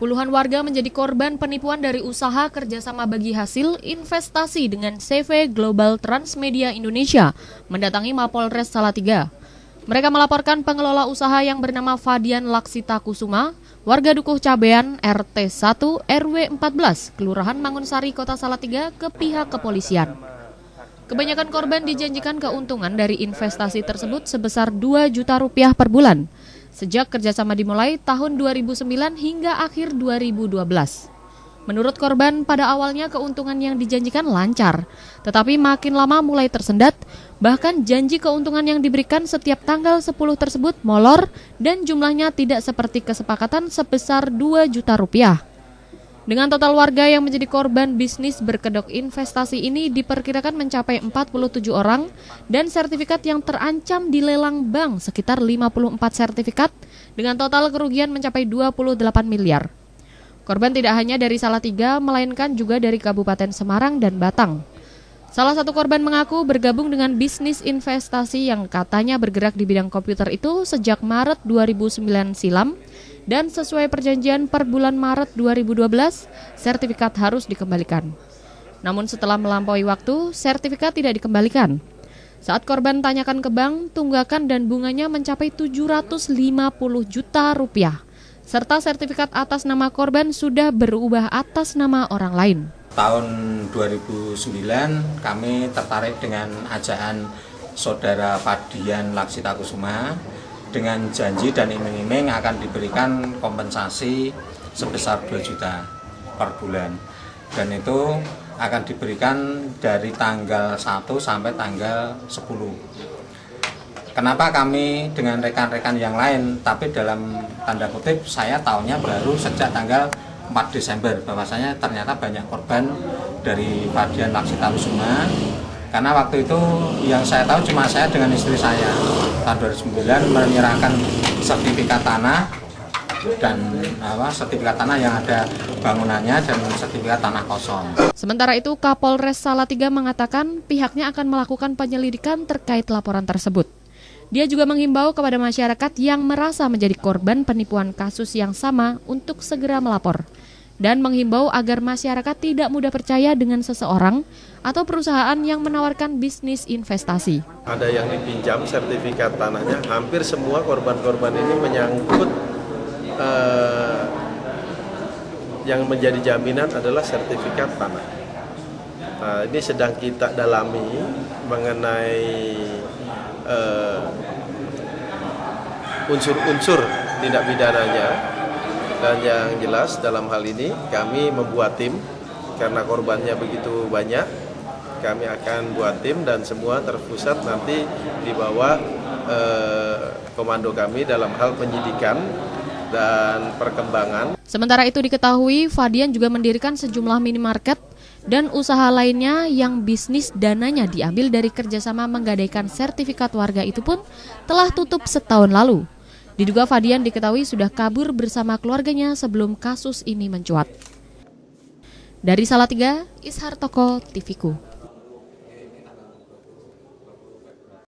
Puluhan warga menjadi korban penipuan dari usaha kerjasama bagi hasil investasi dengan CV Global Transmedia Indonesia mendatangi Mapolres Salatiga. Mereka melaporkan pengelola usaha yang bernama Fadian Laksita Kusuma, warga Dukuh Cabean, RT 1 RW 14, Kelurahan Mangunsari, Kota Salatiga ke pihak kepolisian. Kebanyakan korban dijanjikan keuntungan dari investasi tersebut sebesar 2 juta rupiah per bulan. Sejak kerjasama dimulai tahun 2009 hingga akhir 2012. Menurut korban, pada awalnya keuntungan yang dijanjikan lancar, tetapi makin lama mulai tersendat, bahkan janji keuntungan yang diberikan setiap tanggal 10 tersebut molor dan jumlahnya tidak seperti kesepakatan sebesar 2 juta rupiah. Dengan total warga yang menjadi korban bisnis berkedok investasi ini diperkirakan mencapai 47 orang dan sertifikat yang terancam dilelang bank sekitar 54 sertifikat dengan total kerugian mencapai 28 miliar. Korban tidak hanya dari Salatiga melainkan juga dari Kabupaten Semarang dan Batang. Salah satu korban mengaku bergabung dengan bisnis investasi yang katanya bergerak di bidang komputer itu sejak Maret 2009 silam. Dan sesuai perjanjian per bulan Maret 2012, sertifikat harus dikembalikan. Namun setelah melampaui waktu, sertifikat tidak dikembalikan. Saat korban tanyakan ke bank, tunggakan dan bunganya mencapai 750 juta rupiah. Serta sertifikat atas nama korban sudah berubah atas nama orang lain. Tahun 2009 kami tertarik dengan ajakan saudara Fadian Laksita Kusuma dengan janji dan iming-iming akan diberikan kompensasi sebesar 2 juta per bulan. Dan itu akan diberikan dari tanggal 1 sampai tanggal 10. Kenapa kami dengan rekan-rekan yang lain, tapi dalam tanda kutip saya tahunya baru sejak tanggal 4 Desember, bahwasanya ternyata banyak korban dari Fadian Laksita Kusuma. Karena waktu itu yang saya tahu cuma saya dengan istri saya. Tahun 2009 menyerahkan sertifikat tanah dan sertifikat tanah yang ada bangunannya dan sertifikat tanah kosong. Sementara itu Kapolres Salatiga mengatakan pihaknya akan melakukan penyelidikan terkait laporan tersebut. Dia juga menghimbau kepada masyarakat yang merasa menjadi korban penipuan kasus yang sama untuk segera melapor. Dan menghimbau agar masyarakat tidak mudah percaya dengan seseorang atau perusahaan yang menawarkan bisnis investasi. Ada yang dipinjam sertifikat tanahnya, hampir semua korban-korban ini menyangkut yang menjadi jaminan adalah sertifikat tanah. Nah, ini sedang kita dalami mengenai unsur-unsur tindak pidananya. Dan yang jelas dalam hal ini kami membuat tim karena korbannya begitu banyak. Kami akan buat tim dan semua terpusat nanti di bawah komando kami dalam hal penyidikan dan perkembangan. Sementara itu diketahui Fadian juga mendirikan sejumlah minimarket dan usaha lainnya yang bisnis dananya diambil dari kerjasama menggadaikan sertifikat warga itu pun telah tutup setahun lalu. Diduga Fadian diketahui sudah kabur bersama keluarganya sebelum kasus ini mencuat. Dari Salatiga, Ishar Toko, TVku.